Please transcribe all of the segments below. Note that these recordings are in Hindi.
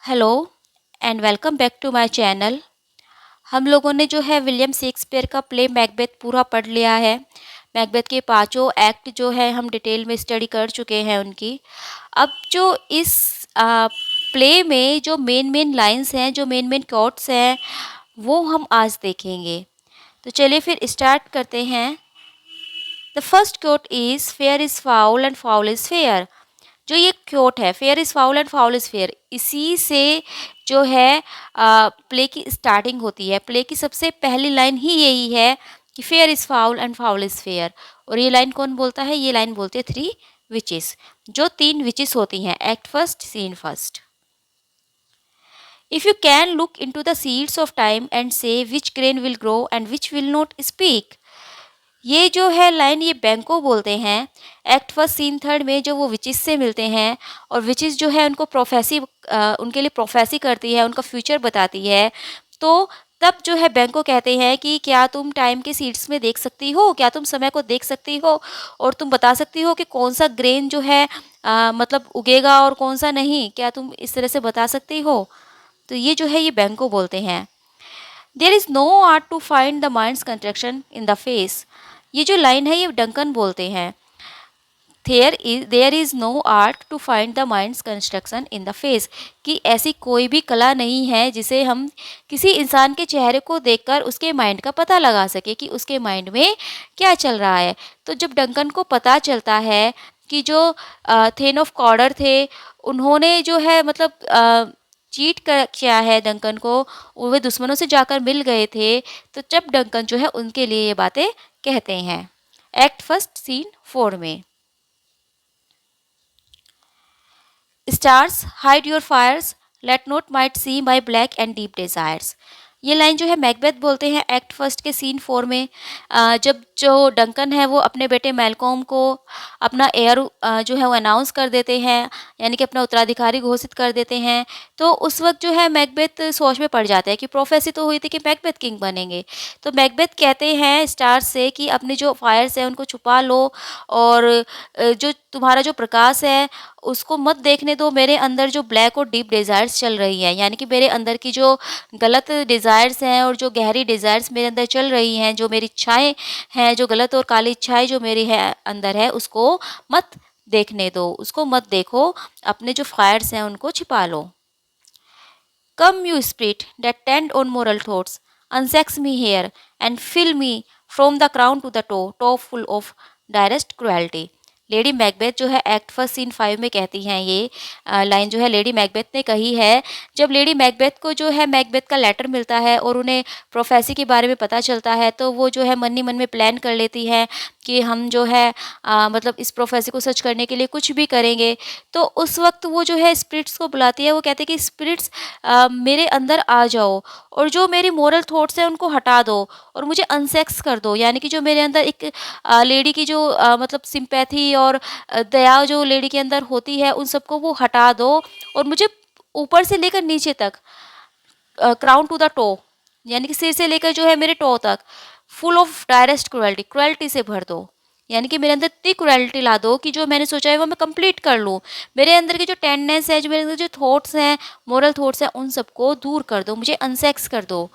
Hello and welcome back to my channel. हम लोगों ने जो है विलियम शेक्सपियर का प्ले मैकबेथ पूरा पढ़ लिया है। मैकबेथ के पांचों एक्ट जो है हम डिटेल में स्टडी कर चुके हैं उनकी। अब जो इस प्ले में जो मेन मेन लाइंस हैं, जो मेन मेन कोट्स हैं, वो हम आज देखेंगे। तो चलिए फिर स्टार्ट करते हैं। The first quote is fair is foul and foul is fair. जो ये क्योट है, fair is foul and foul is fair, इसी से जो है प्ले की स्टार्टिंग होती है। प्ले की सबसे पहली लाइन ही यही है कि fair is foul and foul is fair. और ये लाइन कौन बोलता है? ये लाइन बोलते हैं थ्री विचेस, जो तीन विचेस होती हैं। Act first, scene first. If you can look into the seeds of time and say which grain will grow and which will not speak. ये जो है लाइन, ये बैंको बोलते हैं। एक्ट फर्स्ट सीन थर्ड में जो वो विचिस से मिलते हैं, और विचिस जो है उनको प्रोफेसी, उनके लिए प्रोफेसी करती है, उनका फ्यूचर बताती है। तो तब जो है बैंको कहते हैं कि क्या तुम टाइम के सीड्स में देख सकती हो, क्या तुम समय को देख सकती हो, और तुम बता सकती हो कि कौन सा ग्रेन जो है मतलब उगेगा और कौन सा नहीं, क्या तुम इस तरह से बता सकती हो? तो ये जो है ये बैंको बोलते हैं। There is no art to find the mind's construction in the face. ये जो लाइन है ये डंकन बोलते हैं। There is no art to find the mind's construction in the face, कि ऐसी कोई भी कला नहीं है जिसे हम किसी इंसान के चेहरे को देखकर उसके माइंड का पता लगा सके कि उसके माइंड में क्या चल रहा है। तो जब डंकन को पता चलता है कि जो थेन ऑफ कॉर्डर थे, उन्होंने जो है मतलब चीट कर किया है डंकन को, वे दुश्मनों से जाकर मिल गए थे। तो जब डंकन जो है उनके लिए ये बातें कहते हैं। एक्ट फर्स्ट सीन फोर में, stars hide your fires, let not light see my black and deep desires. ये लाइन जो है मैकबेथ बोलते हैं एक्ट फर्स्ट के सीन फोर में। जब जो डंकन है वो अपने बेटे मेलकॉम को अपना एयर जो है वो अनाउंस कर देते हैं, यानी कि अपना उत्तराधिकारी घोषित कर देते हैं। तो उस वक्त जो है मैकबेथ सोच में पड़ जाता है कि प्रोफेसी तो हुई थी कि मैकबेथ किंग बनेंगे। तो मैकबेथ कहते हैं स्टार्स से कि अपने जो फायर्स हैं उनको छुपा लो, और जो तुम्हारा जो प्रकाश है उसको मत देखने दो मेरे अंदर जो ब्लैक और डीप डिज़ायर्स चल रही हैं, यानी कि मेरे अंदर की जो गलत डिज़ायर्स हैं और जो गहरी डिज़ायर्स मेरे अंदर चल रही हैं, जो मेरी इच्छाएं हैं, जो गलत और काली इच्छाएं जो मेरी है अंदर है, उसको मत देखने दो, उसको मत देखो, अपने जो फायर्स हैं उनको छिपा लो। Come you spirit that tend on moral thoughts, unsex me here and fill me from the crown to the toe full of direst cruelty। Lady Macbeth जो है एक्ट फर्स्ट सीन फाइव में कहती हैं, ये लाइन जो है लेडी मैकबेथ ने कही है। जब लेडी मैकबेथ को जो है मैकबेथ का लेटर मिलता है और उन्हें प्रोफेसी के बारे में पता चलता है, तो वो जो है मन ही मन में प्लान कर लेती है कि हम जो है मतलब इस प्रोफेसी को सच करने के लिए कुछ भी करेंगे। तो उस वक्त वो जो है स्पिरिट्स को बुलाती है, वो कहते हैं कि स्पिरिट्स मेरे अंदर आ जाओ, और जो मेरी मोरल थॉट्स हैं उनको हटा दो, और मुझे अनसेक्स कर दो, यानी कि जो मेरे अंदर एक लेडी की जो मतलब सिंपैथी और दया जो लेडी के अंदर होती है, उन सबको वो हटा दो, और मुझे ऊपर से लेकर नीचे तक, क्राउन टू द टो, यानी कि सिर से लेकर जो है मेरे टो तक, फुल ऑफ डायरेस्ट क्रुएल्टी, क्रुएल्टी से भर दो। यानी कि मेरे अंदर इतनी क्रुएल्टी ला दो कि जो मैंने सोचा है वो मैं कंप्लीट कर लूँ। मेरे अंदर की जो टेंडेंस है, जो मेरे अंदर जो थॉट्स हैं, मोरल थॉट्स हैं, उन सबको दूर कर दो, मुझे अनसेक्स कर दो।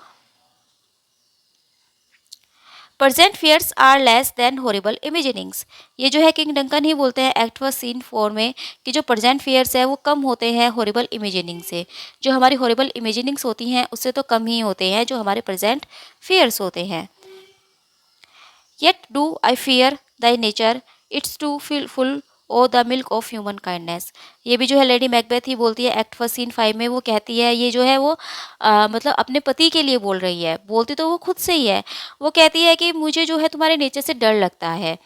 Present fears are less than horrible imaginings. ये जो है किंग डंकन ही बोलते हैं एक्ट फर्स्ट सीन फोर में कि जो प्रेजेंट फियर्स है वो कम होते हैं हॉरिबल इमेजिनिंग से। जो हमारी हॉरिबल इमेजिनिंग्स होती हैं उससे तो कम ही होते हैं जो हमारे प्रेजेंट फियर्स होते हैं। Yet do I fear thy nature, it's too feel full o the milk of human kindness. ये भी जो है लेडी मैकबेथ ही बोलती है एक्ट फर्स्ट सीन फाइव में। वो कहती है, ये जो है वो मतलब अपने पति के लिए बोल रही है, बोलती तो वो खुद से ही है। वो कहती है कि मुझे जो है तुम्हारे नेचर से डर लगता है,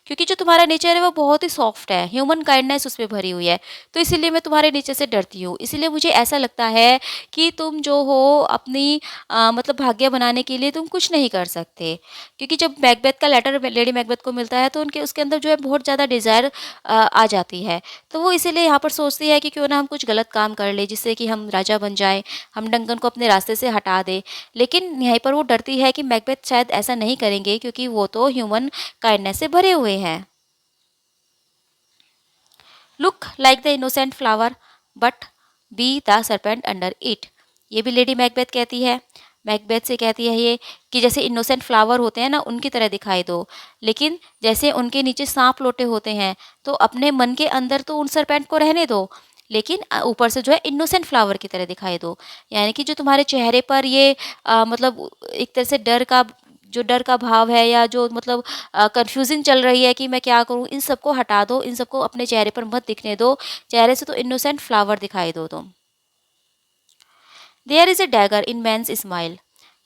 क्योंकि जो तुम्हारा नेचर है वो बहुत ही सॉफ्ट है, ह्यूमन काइंडनेस उसमें भरी हुई है। तो इसीलिए मैं तुम्हारे नेचर से डरती हूँ। इसीलिए मुझे ऐसा लगता है कि तुम जो हो अपनी मतलब भाग्य बनाने के लिए तुम कुछ नहीं कर सकते। क्योंकि जब मैकबेथ का लेटर लेडी मैकबेथ को मिलता है तो उनके उसके अंदर जो है बहुत ज़्यादा डिज़ायर आ जाती है। तो वो इसीलिए यहाँ पर सोचती है कि क्यों ना हम कुछ गलत काम कर ले जिससे कि हम राजा बन जाएं, हम डंकन को अपने रास्ते से हटा दें। लेकिन यहीं पर वो डरती है कि मैकबेथ शायद ऐसा नहीं करेंगे, क्योंकि वो तो ह्यूमन काइंडनेस से भरे हुए हैं। Look like the innocent flower but be the serpent under it. ये भी लेडी मैकबेथ कहती है। मैकबेथ से कहती है ये कि जैसे इनोसेंट फ्लावर होते हैं ना, उनकी तरह दिखाई दो, लेकिन जैसे उनके नीचे सांप लोटे होते हैं, तो अपने मन के अंदर तो उन सरपेंट को रहने दो, लेकिन ऊपर से जो है इनोसेंट फ्लावर की तरह दिखाई दो। यानी कि जो तुम्हारे चेहरे पर ये मतलब एक तरह से डर का भाव है, या जो मतलब कन्फ्यूजन चल रही है कि मैं क्या करूँ, इन सबको हटा दो, इन सबको अपने चेहरे पर मत दिखने दो। चेहरे से तो इनोसेंट फ्लावर दिखाई दो तुम। There is a dagger in men's smile.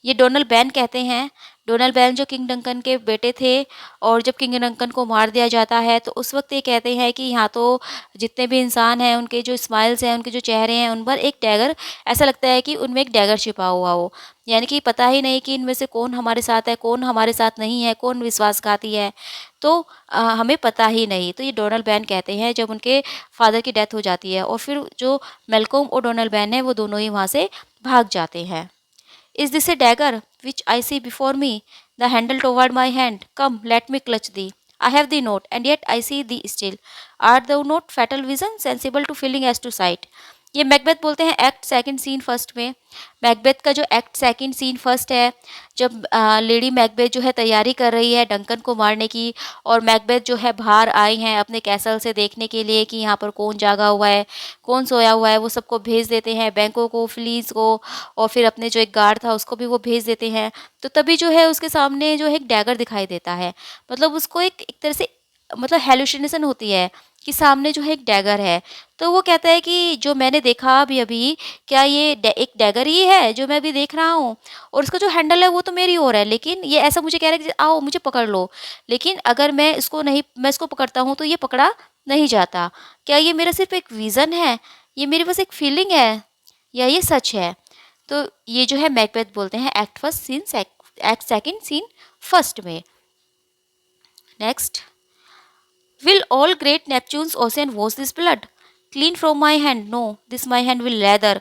ये डोनाल्ड बैन कहते हैं। डोनाल्ड बैन जो किंग डंकन के बेटे थे, और जब किंग डंकन को मार दिया जाता है तो उस वक्त ये कहते हैं कि यहाँ तो जितने भी इंसान हैं, उनके जो स्माइल्स हैं, उनके जो चेहरे हैं, उन पर एक डैगर, ऐसा लगता है कि उनमें एक डैगर छिपा हुआ हो। यानी कि पता ही नहीं कि इनमें से कौन हमारे साथ है, कौन हमारे साथ नहीं है, कौन विश्वासघाती है, तो हमें पता ही नहीं। तो ये डोनाल्ड बैन कहते हैं जब उनके फादर की डेथ हो जाती है, और फिर जो मेलकोम और डोनाल्ड बैन है वो दोनों ही वहाँ से भाग जाते हैं। Is this a dagger which I see before me? The handle toward my hand. Come, let me clutch thee. I have thee not, and yet I see thee still. Art thou not fatal vision, sensible to feeling as to sight? ये मैकबेथ बोलते हैं एक्ट सेकंड सीन फर्स्ट में। मैकबेथ का जो एक्ट सेकंड सीन फर्स्ट है, जब लेडी मैकबेथ जो है तैयारी कर रही है डंकन को मारने की, और मैकबेथ जो है बाहर आई हैं अपने कैसल से देखने के लिए कि यहाँ पर कौन जागा हुआ है, कौन सोया हुआ है। वो सबको भेज देते हैं, बैंकों को, फ्लीज को, और फिर अपने जो एक गार्ड था उसको भी वो भेज देते हैं। तो तभी जो है उसके सामने जो है एक डैगर दिखाई देता है। मतलब उसको एक तरह से मतलब हेलुसिनेशन होती है कि सामने जो है एक डैगर है। तो वो कहता है कि जो मैंने देखा अभी अभी, क्या ये एक डैगर ही है जो मैं अभी देख रहा हूँ, और उसका जो हैंडल है वो तो मेरी ओर है, लेकिन ये ऐसा मुझे कह रहा है कि आओ मुझे पकड़ लो, लेकिन अगर मैं इसको पकड़ता हूँ तो ये पकड़ा नहीं जाता। क्या ये मेरा सिर्फ एक विज़न है, ये मेरे बस एक फीलिंग है, या ये सच है? तो ये जो है मैकबेथ बोलते हैं एक्ट सेकंड सीन फर्स्ट में। Next, will all great Neptune's ocean wash this blood? Clean from my hand? No, this my hand will lather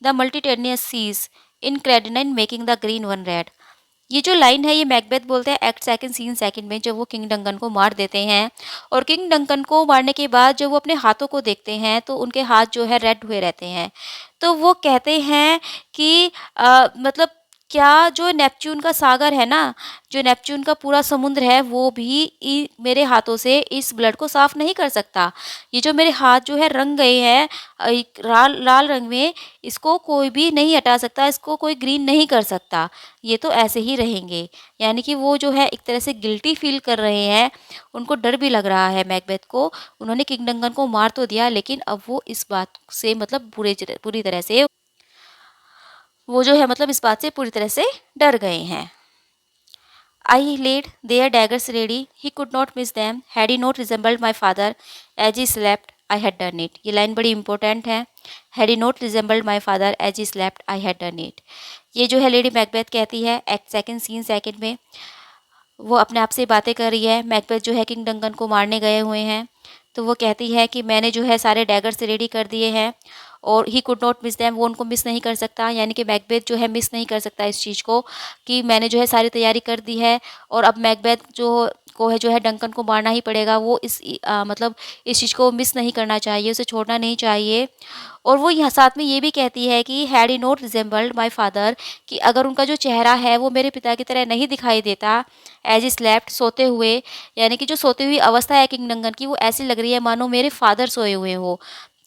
the multitudinous seas, incredulous making the green one red. ये जो लाइन है ये मैकबेथ बोलते हैं एक्ट सेकंड सीन सेकंड में, जब वो किंग डंकन को मार देते हैं। और किंग डंकन को मारने के बाद जब वो अपने हाथों को देखते हैं तो उनके हाथ जो है रेड हुए रहते हैं। तो वो कहते हैं कि मतलब क्या जो नेपच्यून का सागर है ना, जो नेपच्यून का पूरा समुद्र है, वो भी मेरे हाथों से इस ब्लड को साफ नहीं कर सकता। ये जो मेरे हाथ जो है रंग गए हैं एक लाल लाल रंग में, इसको कोई भी नहीं हटा सकता, इसको कोई ग्रीन नहीं कर सकता, ये तो ऐसे ही रहेंगे। यानी कि वो जो है एक तरह से गिल्टी फील कर रहे हैं, उनको डर भी लग रहा है मैकबेथ को। उन्होंने किंग डंकन को मार तो दिया, लेकिन अब वो इस बात से मतलब पूरी तरह से वो जो है मतलब इस बात से पूरी तरह से डर गए हैं। I laid their daggers ready. He could not miss them. Had he not resembled my father as he slept, I had done it. ये लाइन बड़ी इंपॉर्टेंट है। Had he not resembled my father as he slept, I had done it. ये जो है लेडी मैकबेथ कहती है एक्ट सेकंड सीन सेकंड में। वो अपने आप से बातें कर रही है। मैकबेथ जो है किंग डंकन को मारने गए हुए हैं, तो वो कहती है कि मैंने जो है सारे डैगर्स रेडी कर दिए हैं, और he could not miss them, वो उनको मिस नहीं कर सकता। यानी कि मैकबेथ जो है मिस नहीं कर सकता इस चीज़ को कि मैंने जो है सारी तैयारी कर दी है, और अब मैकबेथ जो है डंकन को मारना ही पड़ेगा। वो मतलब इस चीज़ को मिस नहीं करना चाहिए, उसे छोड़ना नहीं चाहिए। और वो यहाँ साथ में ये भी कहती है कि had he not resembled my father, कि अगर उनका जो चेहरा है वो मेरे पिता की तरह नहीं दिखाई देता एज ई स्लेप्ट, सोते हुए, यानी कि जो सोती हुई अवस्था है किंग डंकन की वो ऐसी लग रही है मानो मेरे फादर सोए हुए हो,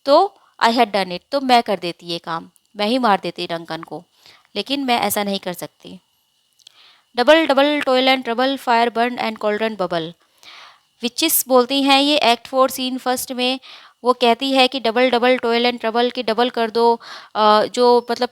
तो आई हैड डन इट, तो मैं कर देती ये काम, मैं ही मार देती डंकन को, लेकिन मैं ऐसा नहीं कर सकती। Double double toil and trouble, fire burn and cauldron bubble. Witches बोलती हैं ये एक्ट फोर सीन फर्स्ट में। वो कहती है कि double double toil and trouble, की डबल कर दो, जो मतलब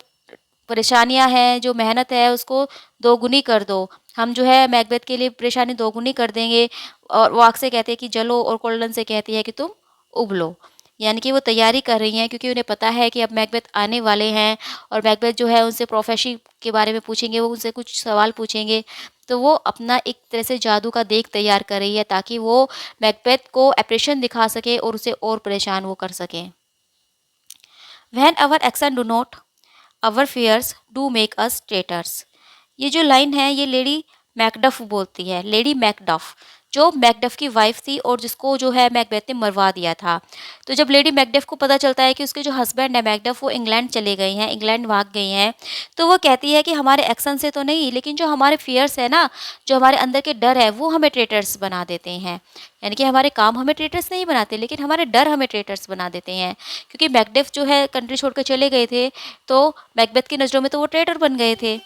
परेशानियां हैं, जो मेहनत है उसको दोगुनी कर दो। हम जो है मैकबेथ के लिए परेशानी दोगुनी कर देंगे। और वो आग से कहते हैं कि जलो, और कोल्डन से कहती है कि तुम उबलो। यानी कि वो तैयारी कर रही हैं क्योंकि उन्हें पता है कि अब मैकबेथ आने वाले हैं, और मैकबेथ जो है उनसे प्रोफेशी के बारे में पूछेंगे, वो उनसे कुछ सवाल पूछेंगे। तो वो अपना एक तरह से जादू का देख तैयार कर रही है ताकि वो मैकबेथ को ऑपरेशन दिखा सके और उसे और परेशान वो कर सकें। When our action do not, our fears do make us traitors. ये जो लाइन है ये लेडी मैकडफ बोलती है, लेडी मैकडफ। जो मैकडफ की वाइफ थी और जिसको जो है मैकबेथ ने मरवा दिया था। तो जब लेडी मैकडफ को पता चलता है कि उसके जो हस्बैंड है मैकडफ वो इंग्लैंड चले गए हैं, इंग्लैंड भाग गई हैं, तो वो कहती है कि हमारे एक्शन से तो नहीं, लेकिन जो हमारे फियर्स है ना, जो हमारे अंदर के डर है वो हमें ट्रेटर्स बना देते हैं। यानी कि हमारे काम हमें ट्रेटर्स नहीं बनाते, लेकिन हमारे डर हमें ट्रेटर्स बना देते हैं। क्योंकि मैकडफ जो है कंट्री छोड़कर चले गए थे, तो मैकबेथ की नज़रों में तो वो ट्रेटर बन गए थे।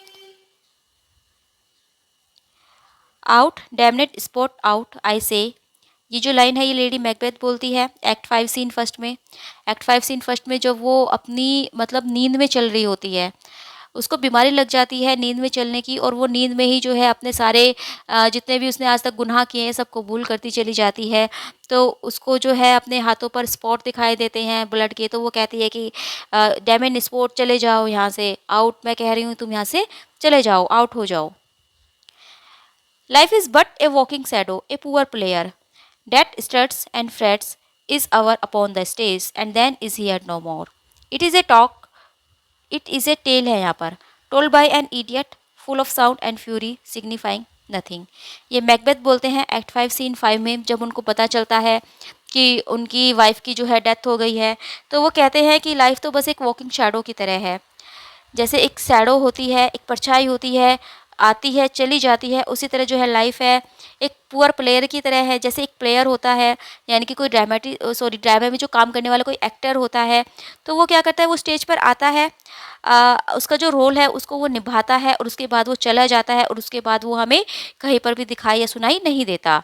आउट डैमनेट स्पॉट आउट आई से, ये जो लाइन है ये लेडी मैकबेथ बोलती है एक्ट 5 सीन फर्स्ट में। एक्ट 5 सीन फर्स्ट में जब वो अपनी मतलब नींद में चल रही होती है, उसको बीमारी लग जाती है नींद में चलने की, और वो नींद में ही जो है अपने सारे जितने भी उसने आज तक गुनाह किए हैं सब कबूल करती चली जाती है। तो उसको जो है अपने हाथों पर स्पॉट दिखाई देते हैं ब्लड के, तो वो कहती है कि डैमेन स्पॉट चले जाओ यहाँ से, आउट मैं कह रही हूँ तुम यहाँ से चले जाओ, आउट हो जाओ। Life is but a walking shadow, a poor player that struts and frets, is ever upon the stage and then is here no more. It is a talk, it is a tale है यहाँ पर, told by an idiot, full of sound and fury, signifying nothing. ये मैकबेथ बोलते हैं एक्ट 5 सीन 5 में, जब उनको पता चलता है कि उनकी वाइफ की जो है डेथ हो गई है, तो वो कहते हैं कि लाइफ तो बस एक वॉकिंग शैडो की तरह है। जैसे एक शैडो होती है, एक परछाई होती है, आती है चली जाती है, उसी तरह जो है लाइफ है एक पुअर प्लेयर की तरह है। जैसे एक प्लेयर होता है, यानी कि कोई ड्रामे में जो काम करने वाला कोई एक्टर होता है, तो वो क्या करता है, वो स्टेज पर आता है, उसका जो रोल है उसको वो निभाता है और उसके बाद वो चला जाता है, और उसके बाद वो हमें कहीं पर भी दिखाई या सुनाई नहीं देता।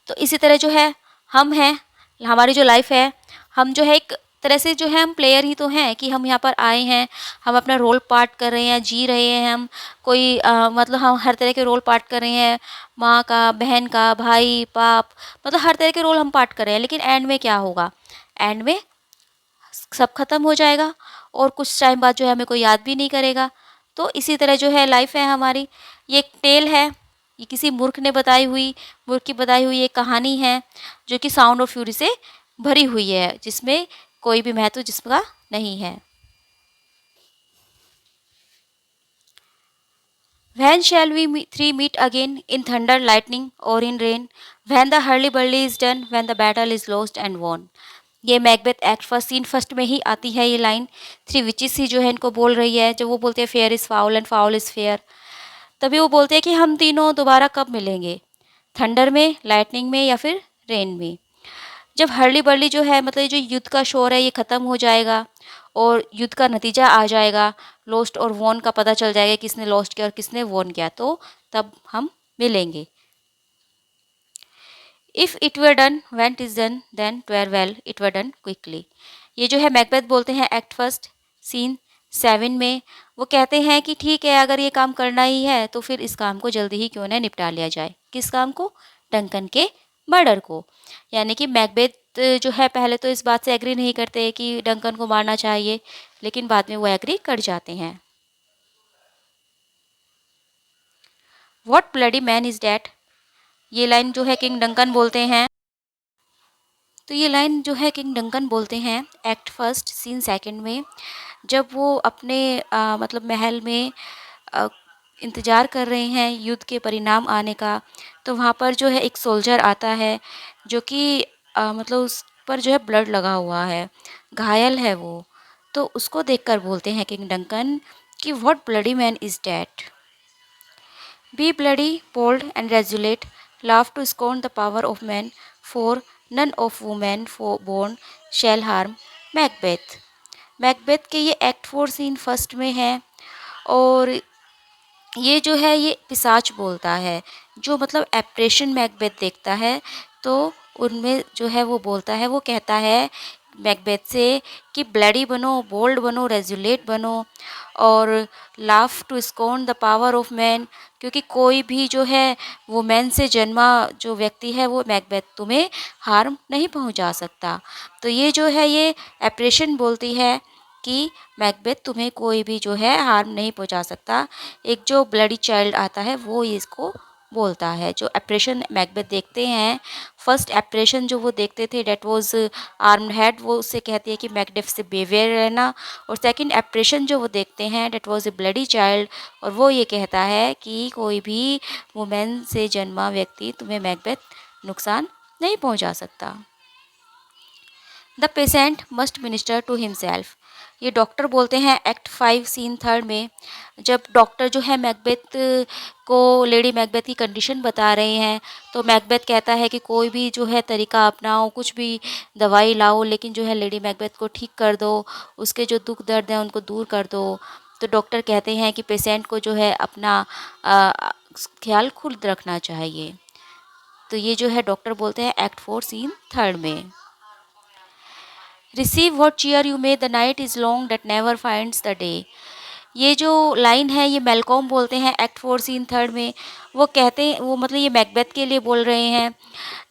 तो इसी तरह जो है हम हैं, हमारी जो लाइफ है, हम जो है एक तरह से जो है हम प्लेयर ही तो हैं कि हम यहाँ पर आए हैं, हम अपना रोल पार्ट कर रहे हैं, जी रहे हैं हम, कोई मतलब हम हर तरह के रोल पार्ट कर रहे हैं, माँ का, बहन का, भाई, बाप, मतलब हर तरह के रोल हम पार्ट कर रहे हैं। लेकिन एंड में क्या होगा, एंड में सब खत्म हो जाएगा और कुछ टाइम बाद जो है हमें कोई याद भी नहीं करेगा। तो इसी तरह जो है लाइफ है हमारी, ये एक टेल है, ये किसी मूर्ख की बताई हुई एक कहानी है, जो कि साउंड और फ्यूरी से भरी हुई है, जिसमें कोई भी महत्व जिसका नहीं है। When shall we three meet again, in thunder, lightning, or in rain? When the hurly-burly is done, when the battle is lost and won. ये Macbeth act first scene first में ही आती है ये लाइन। थ्री विचेस ही जो है इनको बोल रही है, जब वो बोलते हैं fair is foul and foul is fair, तभी वो बोलते हैं कि हम तीनों दोबारा कब मिलेंगे, थंडर में, लाइटनिंग में, या फिर रेन में। जब हर्ली बर्ली जो है मतलब ये जो युद्ध का शोर है ये ख़त्म हो जाएगा और युद्ध का नतीजा आ जाएगा, लॉस्ट और वॉन का पता चल जाएगा किसने लॉस्ट किया और किसने वॉन किया, तो तब हम मिलेंगे। If it were done when it is done then ट्वेर well it were done quickly. ये जो है मैकबेथ बोलते हैं एक्ट फर्स्ट सीन 7 में। वो कहते हैं कि ठीक है, अगर ये काम करना ही है तो फिर इस काम को जल्दी ही क्यों ना निपटा लिया जाए। किस काम को, डंकन के मर्डर को। यानी कि मैकबेथ जो है पहले तो इस बात से एग्री नहीं करते कि डंकन को मारना चाहिए, लेकिन बाद में वो एग्री कर जाते हैं। What bloody man is that, ये लाइन जो है किंग डंकन बोलते हैं। तो ये लाइन जो है किंग डंकन बोलते हैं एक्ट फर्स्ट सीन सेकंड में, जब वो अपने मतलब महल में अ, इंतज़ार कर रहे हैं युद्ध के परिणाम आने का। तो वहाँ पर जो है एक सोल्जर आता है जो कि मतलब उस पर जो है ब्लड लगा हुआ है, घायल है वो। तो उसको देखकर बोलते हैं किंग डंकन कि what bloody man is that. Be bloody, bold, and resolute, laugh to scorn the power of man, for none of women for born shall harm Macbeth. Macbeth के ये एक्ट 4 सीन फर्स्ट में है, और ये जो है ये पिशाच बोलता है, जो मतलब एप्रेशन मैकबेथ देखता है, तो उनमें जो है वो बोलता है, वो कहता है मैकबेथ से कि ब्लडी बनो, बोल्ड बनो, रेजुलेट बनो, और laugh to scorn the power of man, क्योंकि कोई भी जो है वो मैन से जन्मा जो व्यक्ति है वो मैकबेथ तुम्हें हार्म नहीं पहुंचा सकता। तो ये जो है ये एप्रेशन बोलती है कि मैकबेथ तुम्हें कोई भी जो है हार्म नहीं पहुंचा सकता। एक जो ब्लडी चाइल्ड आता है वो इसको बोलता है। जो एप्रेशन मैकबेथ देखते हैं, फर्स्ट एप्रेशन जो वो देखते थे डेट वाज आर्म्ड हेड, वो उससे कहती है कि मैकडेफ से बेवेयर रहना। और सेकंड एप्रेशन जो वो देखते हैं that was a bloody child, और वो ये कहता है कि कोई भी वुमेन से जन्मा व्यक्ति तुम्हें मैकबेथ नुकसान नहीं पहुंचा सकता। The patient must minister to himself, ये डॉक्टर बोलते हैं एक्ट 5 सीन थर्ड में। जब डॉक्टर जो है मैकबेथ को लेडी मैकबेथ की कंडीशन बता रहे हैं, तो मैकबेथ कहता है कि कोई भी जो है तरीका अपनाओ, कुछ भी दवाई लाओ, लेकिन जो है लेडी मैकबेथ को ठीक कर दो, उसके जो दुख दर्द हैं उनको दूर कर दो। तो डॉक्टर कहते हैं कि पेशेंट को जो है अपना ख्याल खुद रखना चाहिए। तो ये जो है डॉक्टर बोलते हैं एक्ट 4 सीन थर्ड में। Receive what cheer you may the night is long that never finds the day, ये जो लाइन है ये मैलकॉम बोलते हैं एक्ट 4 सीन थर्ड में। वो कहते हैं, वो मतलब ये मैकबेथ के लिए बोल रहे हैं।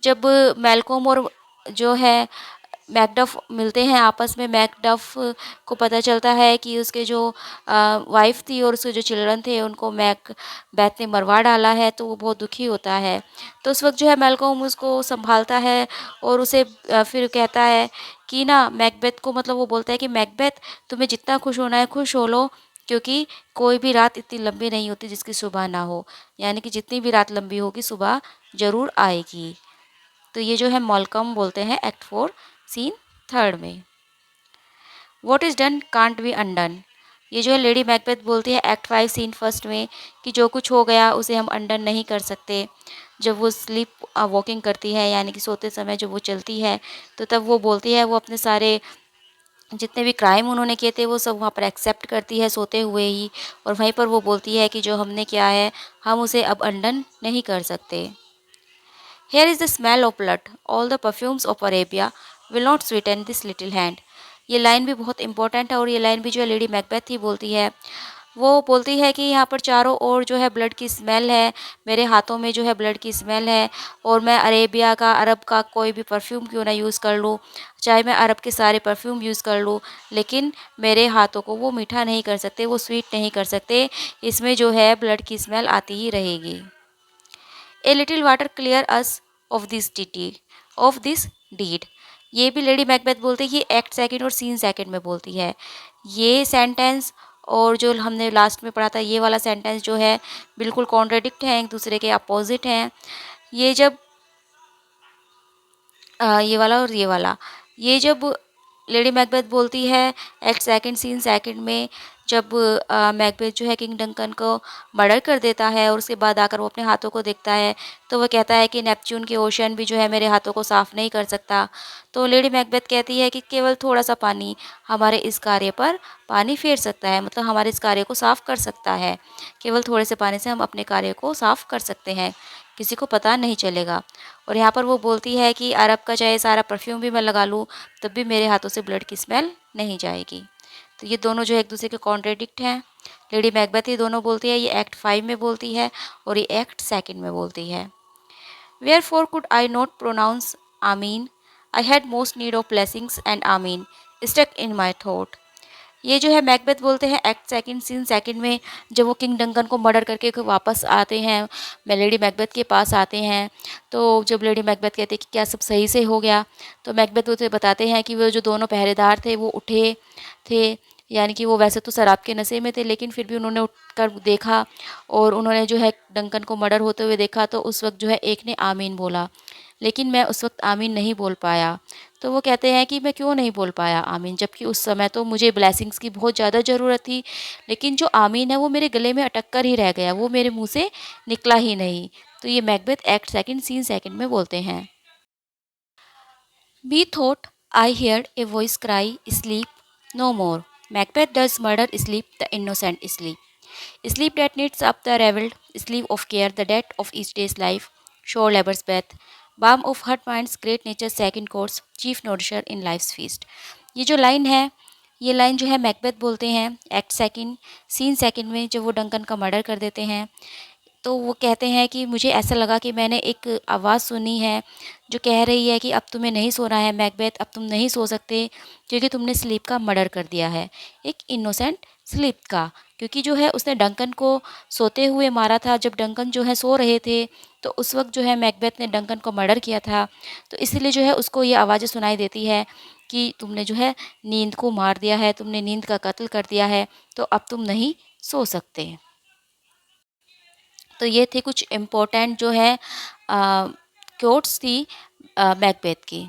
जब मैलकॉम और जो है मैकडफ मिलते हैं आपस में, मैकडफ को पता चलता है कि उसके जो वाइफ थी और उसके जो चिल्ड्रन थे उनको मैकबेथ ने मरवा डाला है, तो वो बहुत दुखी होता है। तो उस वक्त जो है मैलकॉम उसको संभालता है और उसे फिर कहता है कि ना मैकबेथ को, मतलब वो बोलता है कि मैकबेथ, तुम्हें जितना खुश होना है खुश हो लो, क्योंकि कोई भी रात इतनी लंबी नहीं होती जिसकी सुबह ना हो, यानी कि जितनी भी रात लंबी होगी सुबह ज़रूर आएगी। तो ये जो है मॉलकम बोलते हैं एक्ट 4 सीन थर्ड में। What is done can't be undone, ये जो है लेडी मैकबेथ बोलती है एक्ट 5 सीन फर्स्ट में कि जो कुछ हो गया उसे हम अनडन नहीं कर सकते। जब वो स्लीप वॉकिंग करती है, यानी कि सोते समय जब वो चलती है, तो तब वो बोलती है वो अपने सारे जितने भी क्राइम उन्होंने किए थे वो सब वहाँ पर एक्सेप्ट करती है सोते हुए ही, और वहीं पर वो बोलती है कि जो हमने किया है हम उसे अब अनडन नहीं कर सकते। Here is the smell of blood, all the perfumes of Arabia will not sweeten this little hand, ये लाइन भी बहुत इंपॉर्टेंट है, और ये लाइन भी जो है लेडी मैकबेथ ही बोलती है। वो बोलती है कि यहाँ पर चारों ओर जो है ब्लड की स्मेल है, मेरे हाथों में जो है ब्लड की स्मेल है, और मैं अरेबिया का, अरब का कोई भी परफ्यूम क्यों ना यूज़ कर लूँ, चाहे मैं अरब के सारे परफ्यूम यूज़ कर लूँ, लेकिन मेरे हाथों को वो मीठा नहीं कर सकते, वो स्वीट नहीं कर सकते, इसमें जो है ब्लड की स्मेल आती ही रहेगी। A little water clear us of this deed, ये भी लेडी मैकबेथ बोलती है कि एक्ट सेकंड और सीन सेकंड में बोलती है। ये सेंटेंस और जो हमने लास्ट में पढ़ा था ये वाला सेंटेंस जो है बिल्कुल कॉन्ट्राडिक्ट हैं, एक दूसरे के अपोजिट हैं। ये जब ये वाला और ये जब लेडी मैकबेथ बोलती है एक्ट सेकंड सीन सेकंड में, जब मैकबेथ जो है किंग डंकन को मर्डर कर देता है और उसके बाद आकर वो अपने हाथों को देखता है, तो वह कहता है कि नेपच्यून के ओशन भी जो है मेरे हाथों को साफ़ नहीं कर सकता। तो लेडी मैकबेथ कहती है कि केवल थोड़ा सा पानी हमारे इस कार्य पर पानी फेर सकता है, मतलब हमारे इस कार्य को साफ़ कर सकता है, केवल थोड़े से पानी से हम अपने कार्य को साफ़ कर सकते हैं, किसी को पता नहीं चलेगा। और यहाँ पर वो बोलती है कि अरब का चाहे सारा परफ्यूम भी मैं लगा लूँ तब भी मेरे हाथों से ब्लड की स्मेल नहीं जाएगी। तो ये दोनों जो एक दूसरे के कॉन्ट्रेडिक्ट हैं। लेडी मैकबेथ ये दोनों बोलती है, ये एक्ट 5 में बोलती है और ये एक्ट सेकंड में बोलती है। Wherefore could I not pronounce amen, I had most need of blessings and amen stuck in my thought, ये जो है मैकबेथ बोलते हैं एक्ट सेकंड सीन सेकंड में, जब वो किंग डंकन को मर्डर करके वापस आते हैं, लेडी मैकबेथ के पास आते हैं, तो जब लेडी मैकबेथ कहते हैं कि क्या सब सही से हो गया, तो मैकबेथ उसे बताते हैं कि वो जो दोनों पहरेदार थे वो उठे थे, यानी कि वो वैसे तो शराब के नशे में थे लेकिन फिर भी उन्होंने उठकर देखा और उन्होंने जो है डंकन को मर्डर होते हुए देखा, तो उस वक्त जो है एक ने आमीन बोला, लेकिन मैं उस वक्त आमीन नहीं बोल पाया। तो वो कहते हैं कि मैं क्यों नहीं बोल पाया आमीन, जबकि उस समय तो मुझे ब्लेसिंग्स की बहुत ज़्यादा ज़रूरत थी, लेकिन जो आमीन है वो मेरे गले में अटक कर ही रह गया, वो मेरे मुंह से निकला ही नहीं। तो ये Macbeth act second scene second में बोलते हैं। Methought I hear a voice cry sleep no more, Macbeth does murder sleep the innocent sleep, sleep that knits up the raveled sleeve of care, the debt of each day's life, sure labor's breath, balm of hurt mind's great nature's second course, chief nourisher in life's feast। ये जो लाइन है, ये लाइन जो है मैकबेथ बोलते हैं एक्ट सेकंड सीन सेकंड में, जब वो डंकन का मर्डर कर देते हैं, तो वो कहते हैं कि मुझे ऐसा लगा कि मैंने एक आवाज़ सुनी है जो कह रही है कि अब तुम्हें नहीं सोना है मैकबेथ, अब तुम नहीं सो सकते क्योंकि तुमने स्लीप का मर्डर कर दिया है, एक इनोसेंट स्लीप का, क्योंकि जो है उसने डंकन को सोते हुए मारा था, जब डंकन जो है सो रहे थे तो उस वक्त जो है मैकबेथ ने डंकन को मर्डर किया था, तो इसलिए जो है उसको ये आवाज़ें सुनाई देती है कि तुमने जो है नींद को मार दिया है, तुमने नींद का कत्ल कर दिया है, तो अब तुम नहीं सो सकते। तो ये थे कुछ इम्पोर्टेंट जो है कोट्स थी मैकबेथ की।